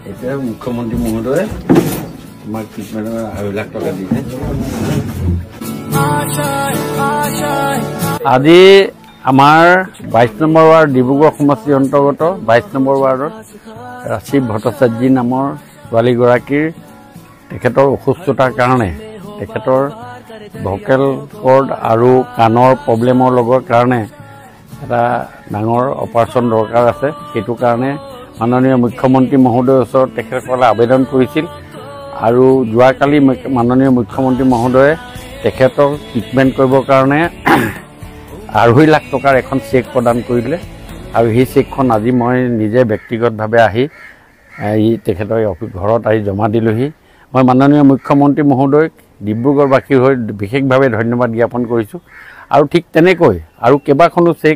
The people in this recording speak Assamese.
এতিয়া মুখ্যমন্ত্ৰী মহোদয়ে তোমাক ট্ৰিটমেণ্টৰ 2.5 লাখ টকা দিছে। আজি আমাৰ 22 নম্বৰ ৱাৰ্ড ডিব্ৰুগড় সমষ্টিৰ অন্তৰ্গত 22 নম্বৰ ৱাৰ্ডত ৰাজীৱ ভট্টাচাৰ্য নামৰ ছোৱালীগৰাকীৰ তেখেতৰ অসুস্থতাৰ কাৰণে তেখেতৰ ভকেল কৰ্ড আৰু কাণৰ প্ৰব্লেমৰ লগৰ কাৰণে এটা ডাঙৰ অপাৰেশ্যন দৰকাৰ আছে। সেইটো কাৰণে মাননীয় মুখ্যমন্ত্ৰী মহোদয়ৰ ওচৰত তেখেতসকলে আবেদন কৰিছিল আৰু যোৱাকালি মাননীয় মুখ্যমন্ত্ৰী মহোদয়ে তেখেতক ট্ৰিটমেণ্ট কৰিবৰ কাৰণে 2.5 লাখ টকাৰ এখন চেক প্ৰদান কৰিলে আৰু সেই চেকখন আজি মই নিজে ব্যক্তিগতভাৱে আহি তেখেতৰ ঘৰত আহি জমা দিলোহি। মই মাননীয় মুখ্যমন্ত্ৰী মহোদয়ক ডিব্ৰুগড়বাসীৰ হৈ বিশেষভাৱে ধন্যবাদ জ্ঞাপন কৰিছোঁ আৰু ঠিক তেনেকৈ আৰু কেইবাখনো চেক